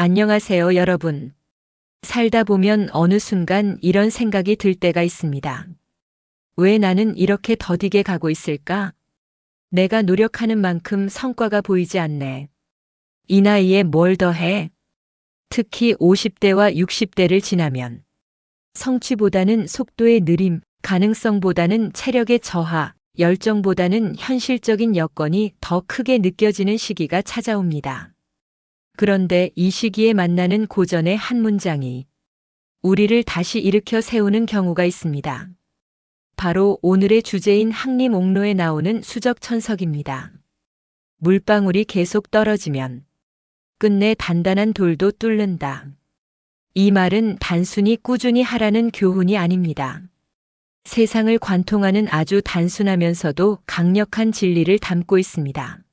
안녕하세요, 여러분. 살다 보면 어느 순간 이런 생각이 들 때가 있습니다. 왜 나는 이렇게 더디게 가고 있을까? 내가 노력하는 만큼 성과가 보이지 않네. 이 나이에 뭘 더 해? 특히 50대와 60대를 지나면 성취보다는 속도의 느림, 가능성보다는 체력의 저하, 열정보다는 현실적인 여건이 더 크게 느껴지는 시기가 찾아옵니다. 그런데 이 시기에 만나는 고전의 한 문장이 우리를 다시 일으켜 세우는 경우가 있습니다. 바로 오늘의 주제인 항림옥로에 나오는 수적천석입니다. 물방울이 계속 떨어지면 끝내 단단한 돌도 뚫는다. 이 말은 단순히 꾸준히 하라는 교훈이 아닙니다. 세상을 관통하는 아주 단순하면서도 강력한 진리를 담고 있습니다.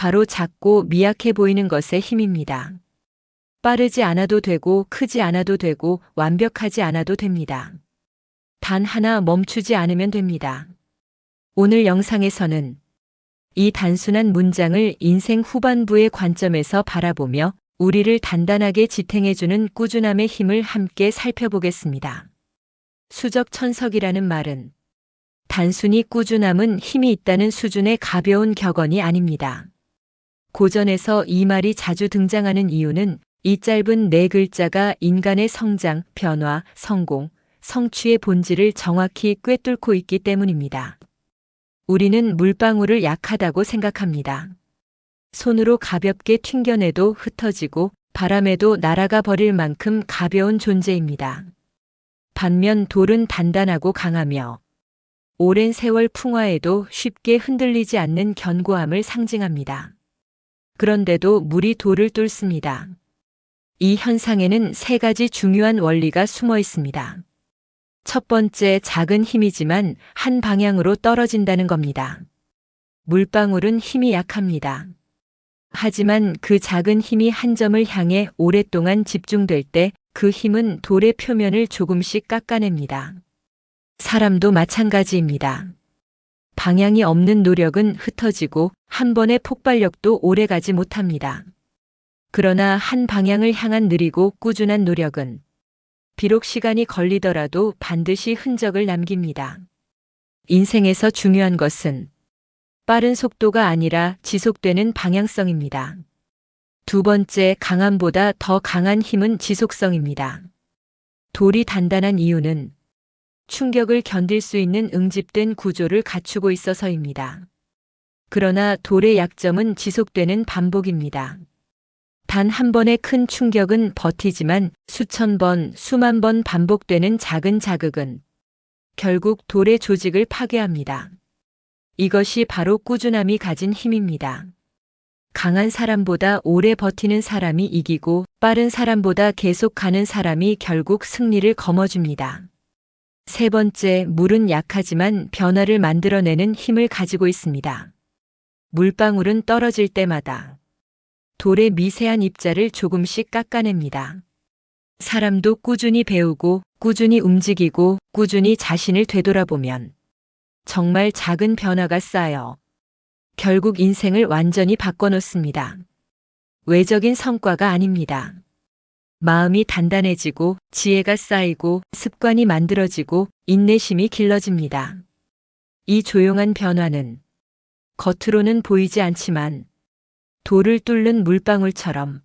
바로 작고 미약해 보이는 것의 힘입니다. 빠르지 않아도 되고 크지 않아도 되고 완벽하지 않아도 됩니다. 단 하나 멈추지 않으면 됩니다. 오늘 영상에서는 이 단순한 문장을 인생 후반부의 관점에서 바라보며 우리를 단단하게 지탱해주는 꾸준함의 힘을 함께 살펴보겠습니다. 수적천석이라는 말은 단순히 꾸준함은 힘이 있다는 수준의 가벼운 격언이 아닙니다. 고전에서 이 말이 자주 등장하는 이유는 이 짧은 네 글자가 인간의 성장, 변화, 성공, 성취의 본질을 정확히 꿰뚫고 있기 때문입니다. 우리는 물방울을 약하다고 생각합니다. 손으로 가볍게 튕겨내도 흩어지고 바람에도 날아가 버릴 만큼 가벼운 존재입니다. 반면 돌은 단단하고 강하며 오랜 세월 풍화에도 쉽게 흔들리지 않는 견고함을 상징합니다. 그런데도 물이 돌을 뚫습니다. 이 현상에는 세 가지 중요한 원리가 숨어 있습니다. 첫 번째, 작은 힘이지만 한 방향으로 떨어진다는 겁니다. 물방울은 힘이 약합니다. 하지만 그 작은 힘이 한 점을 향해 오랫동안 집중될 때 그 힘은 돌의 표면을 조금씩 깎아냅니다. 사람도 마찬가지입니다. 방향이 없는 노력은 흩어지고 한 번의 폭발력도 오래가지 못합니다. 그러나 한 방향을 향한 느리고 꾸준한 노력은 비록 시간이 걸리더라도 반드시 흔적을 남깁니다. 인생에서 중요한 것은 빠른 속도가 아니라 지속되는 방향성입니다. 두 번째, 강함보다 더 강한 힘은 지속성입니다. 돌이 단단한 이유는 충격을 견딜 수 있는 응집된 구조를 갖추고 있어서입니다. 그러나 돌의 약점은 지속되는 반복입니다. 단 한 번의 큰 충격은 버티지만 수천 번, 수만 번 반복되는 작은 자극은 결국 돌의 조직을 파괴합니다. 이것이 바로 꾸준함이 가진 힘입니다. 강한 사람보다 오래 버티는 사람이 이기고 빠른 사람보다 계속 가는 사람이 결국 승리를 거머쥡니다. 세 번째, 물은 약하지만 변화를 만들어내는 힘을 가지고 있습니다. 물방울은 떨어질 때마다 돌의 미세한 입자를 조금씩 깎아냅니다. 사람도 꾸준히 배우고 꾸준히 움직이고 꾸준히 자신을 되돌아보면 정말 작은 변화가 쌓여 결국 인생을 완전히 바꿔놓습니다. 외적인 성과가 아닙니다. 마음이 단단해지고 지혜가 쌓이고 습관이 만들어지고 인내심이 길러집니다. 이 조용한 변화는 겉으로는 보이지 않지만 돌을 뚫는 물방울처럼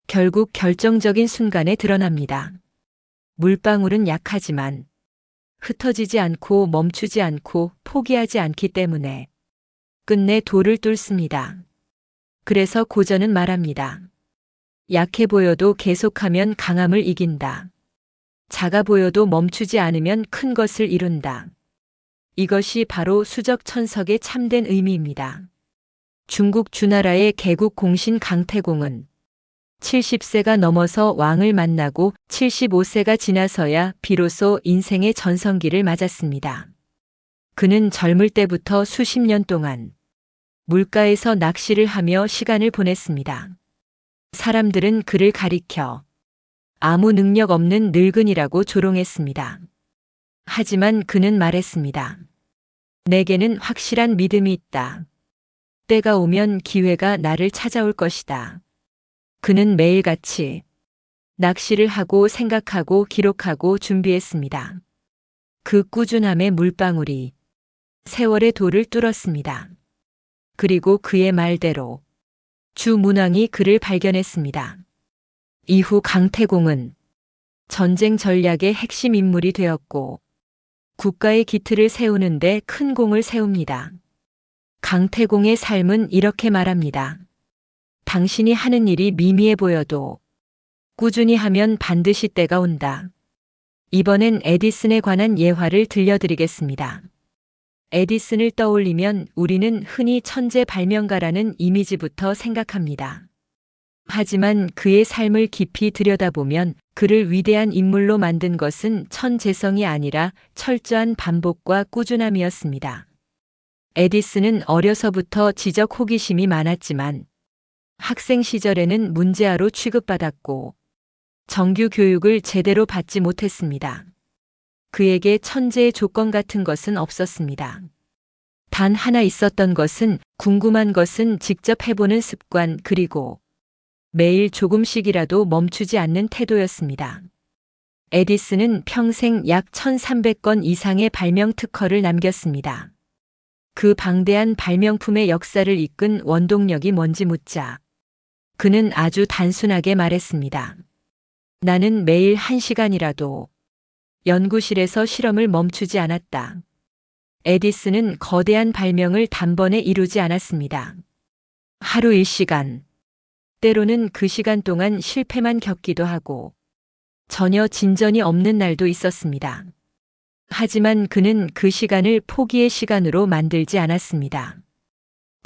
결국 결정적인 순간에 드러납니다. 물방울은 약하지만 흩어지지 않고 멈추지 않고 포기하지 않기 때문에 끝내 돌을 뚫습니다. 그래서 고전은 말합니다. 약해 보여도 계속하면 강함을 이긴다. 작아 보여도 멈추지 않으면 큰 것을 이룬다. 이것이 바로 수적천석의 참된 의미입니다. 중국 주나라의 개국 공신 강태공은 70세가 넘어서 왕을 만나고 75세가 지나서야 비로소 인생의 전성기를 맞았습니다. 그는 젊을 때부터 수십 년 동안 물가에서 낚시를 하며 시간을 보냈습니다. 사람들은 그를 가리켜 아무 능력 없는 늙은이라고 조롱했습니다. 하지만 그는 말했습니다. 내게는 확실한 믿음이 있다. 때가 오면 기회가 나를 찾아올 것이다. 그는 매일같이 낚시를 하고 생각하고 기록하고 준비했습니다. 그 꾸준함의 물방울이 세월의 돌을 뚫었습니다. 그리고 그의 말대로 주 문왕이 그를 발견했습니다. 이후 강태공은 전쟁 전략의 핵심 인물이 되었고 국가의 기틀을 세우는데 큰 공을 세웁니다. 강태공의 삶은 이렇게 말합니다. 당신이 하는 일이 미미해 보여도 꾸준히 하면 반드시 때가 온다. 이번엔 에디슨에 관한 예화를 들려드리겠습니다. 에디슨을 떠올리면 우리는 흔히 천재 발명가라는 이미지부터 생각합니다. 하지만 그의 삶을 깊이 들여다보면 그를 위대한 인물로 만든 것은 천재성이 아니라 철저한 반복과 꾸준함이었습니다. 에디슨은 어려서부터 지적 호기심이 많았지만 학생 시절에는 문제아로 취급받았고 정규 교육을 제대로 받지 못했습니다. 그에게 천재의 조건 같은 것은 없었습니다. 단 하나 있었던 것은 궁금한 것은 직접 해보는 습관 그리고 매일 조금씩이라도 멈추지 않는 태도였습니다. 에디슨은 평생 약 1300건 이상의 발명 특허를 남겼습니다. 그 방대한 발명품의 역사를 이끈 원동력이 뭔지 묻자 그는 아주 단순하게 말했습니다. 나는 매일 1시간이라도 연구실에서 실험을 멈추지 않았다. 에디슨은 거대한 발명을 단번에 이루지 않았습니다. 하루 1시간, 때로는 그 시간 동안 실패만 겪기도 하고 전혀 진전이 없는 날도 있었습니다. 하지만 그는 그 시간을 포기의 시간으로 만들지 않았습니다.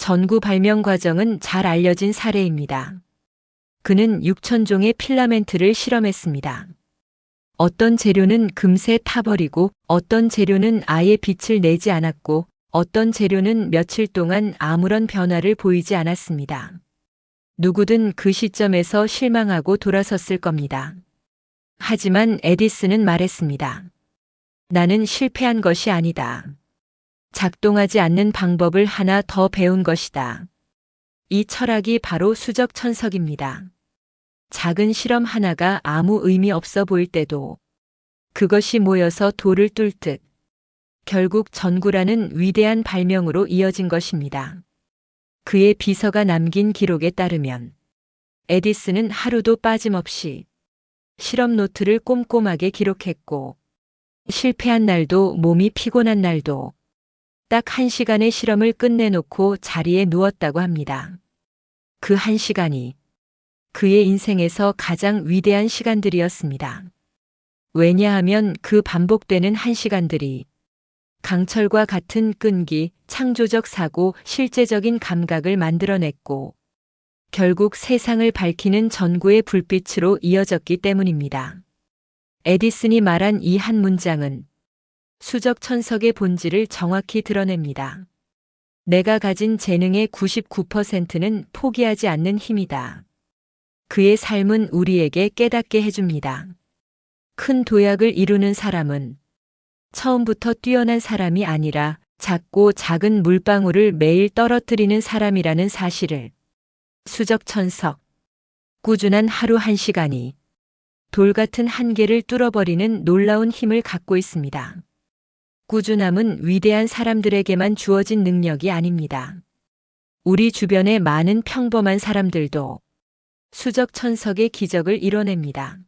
전구 발명 과정은 잘 알려진 사례입니다. 그는 6,000종의 필라멘트를 실험했습니다. 어떤 재료는 금세 타버리고 어떤 재료는 아예 빛을 내지 않았고 어떤 재료는 며칠 동안 아무런 변화를 보이지 않았습니다. 누구든 그 시점에서 실망하고 돌아섰을 겁니다. 하지만 에디슨은 말했습니다. 나는 실패한 것이 아니다. 작동하지 않는 방법을 하나 더 배운 것이다. 이 철학이 바로 수적천석입니다. 작은 실험 하나가 아무 의미 없어 보일 때도 그것이 모여서 돌을 뚫듯 결국 전구라는 위대한 발명으로 이어진 것입니다. 그의 비서가 남긴 기록에 따르면 에디슨은 하루도 빠짐없이 실험 노트를 꼼꼼하게 기록했고 실패한 날도 몸이 피곤한 날도 딱 1시간의 실험을 끝내놓고 자리에 누웠다고 합니다. 그 1시간이 그의 인생에서 가장 위대한 시간들이었습니다. 왜냐하면 그 반복되는 1시간들이 강철과 같은 끈기, 창조적 사고, 실제적인 감각을 만들어냈고 결국 세상을 밝히는 전구의 불빛으로 이어졌기 때문입니다. 에디슨이 말한 이 한 문장은 수적천석의 본질을 정확히 드러냅니다. 내가 가진 재능의 99%는 포기하지 않는 힘이다. 그의 삶은 우리에게 깨닫게 해줍니다. 큰 도약을 이루는 사람은 처음부터 뛰어난 사람이 아니라 작고 작은 물방울을 매일 떨어뜨리는 사람이라는 사실을 수적천석, 꾸준한 하루 1시간이 돌 같은 한계를 뚫어버리는 놀라운 힘을 갖고 있습니다. 꾸준함은 위대한 사람들에게만 주어진 능력이 아닙니다. 우리 주변의 많은 평범한 사람들도 수적천석의 기적을 이뤄냅니다.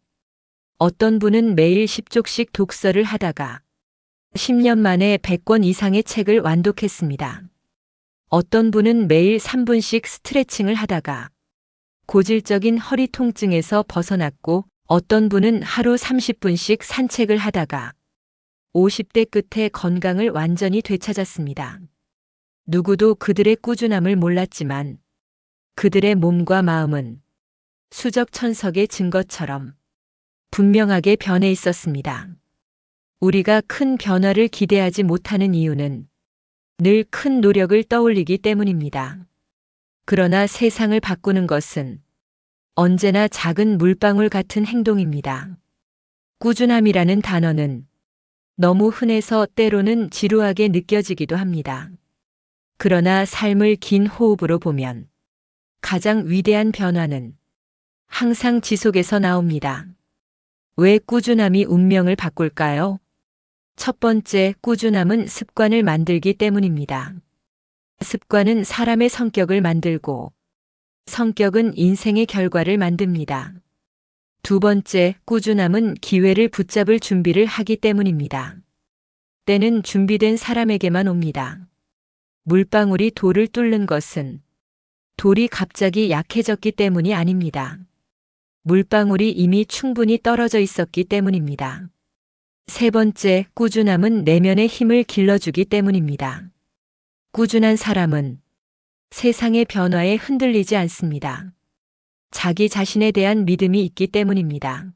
어떤 분은 매일 10쪽씩 독서를 하다가 10년 만에 100권 이상의 책을 완독했습니다. 어떤 분은 매일 3분씩 스트레칭을 하다가 고질적인 허리 통증에서 벗어났고 어떤 분은 하루 30분씩 산책을 하다가 50대 끝에 건강을 완전히 되찾았습니다. 누구도 그들의 꾸준함을 몰랐지만 그들의 몸과 마음은 수적천석의 증거처럼 분명하게 변해 있었습니다. 우리가 큰 변화를 기대하지 못하는 이유는 늘 큰 노력을 떠올리기 때문입니다. 그러나 세상을 바꾸는 것은 언제나 작은 물방울 같은 행동입니다. 꾸준함이라는 단어는 너무 흔해서 때로는 지루하게 느껴지기도 합니다. 그러나 삶을 긴 호흡으로 보면 가장 위대한 변화는 항상 지속해서 나옵니다. 왜 꾸준함이 운명을 바꿀까요? 첫 번째, 꾸준함은 습관을 만들기 때문입니다. 습관은 사람의 성격을 만들고 성격은 인생의 결과를 만듭니다. 두 번째, 꾸준함은 기회를 붙잡을 준비를 하기 때문입니다. 때는 준비된 사람에게만 옵니다. 물방울이 돌을 뚫는 것은 돌이 갑자기 약해졌기 때문이 아닙니다. 물방울이 이미 충분히 떨어져 있었기 때문입니다. 세 번째, 꾸준함은 내면의 힘을 길러주기 때문입니다. 꾸준한 사람은 세상의 변화에 흔들리지 않습니다. 자기 자신에 대한 믿음이 있기 때문입니다.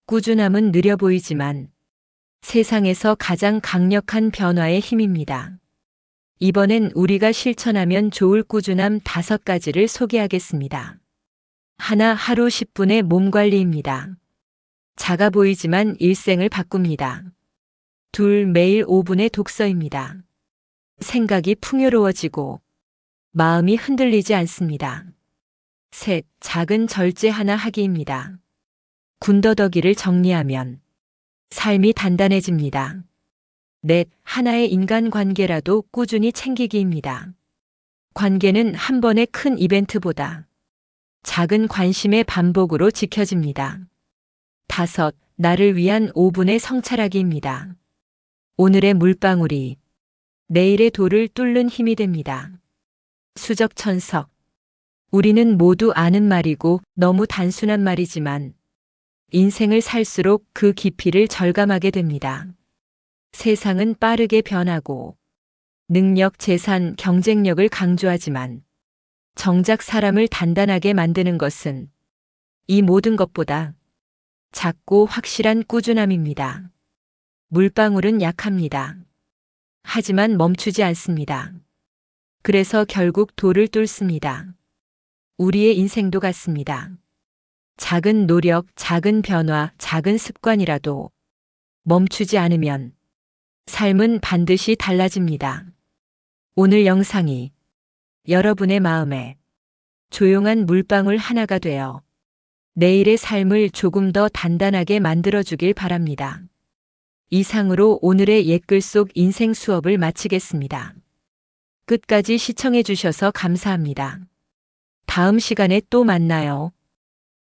꾸준함은 느려 보이지만 세상에서 가장 강력한 변화의 힘입니다. 이번엔 우리가 실천하면 좋을 꾸준함 5가지를 소개하겠습니다. 하나, 하루 10분의 몸 관리입니다. 작아 보이지만 일생을 바꿉니다. 둘, 매일 5분의 독서입니다. 생각이 풍요로워지고 마음이 흔들리지 않습니다. 셋, 작은 절제 하나 하기입니다. 군더더기를 정리하면 삶이 단단해집니다. 넷, 하나의 인간관계라도 꾸준히 챙기기입니다. 관계는 한 번의 큰 이벤트보다 작은 관심의 반복으로 지켜집니다. 다섯, 나를 위한 5분의 성찰하기입니다. 오늘의 물방울이 내일의 돌을 뚫는 힘이 됩니다. 수적천석. 우리는 모두 아는 말이고 너무 단순한 말이지만 인생을 살수록 그 깊이를 절감하게 됩니다. 세상은 빠르게 변하고 능력, 재산, 경쟁력을 강조하지만 정작 사람을 단단하게 만드는 것은 이 모든 것보다 작고 확실한 꾸준함입니다. 물방울은 약합니다. 하지만 멈추지 않습니다. 그래서 결국 돌을 뚫습니다. 우리의 인생도 같습니다. 작은 노력, 작은 변화, 작은 습관이라도 멈추지 않으면 삶은 반드시 달라집니다. 오늘 영상이 여러분의 마음에 조용한 물방울 하나가 되어 내일의 삶을 조금 더 단단하게 만들어주길 바랍니다. 이상으로 오늘의 옛글 속 인생 수업을 마치겠습니다. 끝까지 시청해 주셔서 감사합니다. 다음 시간에 또 만나요.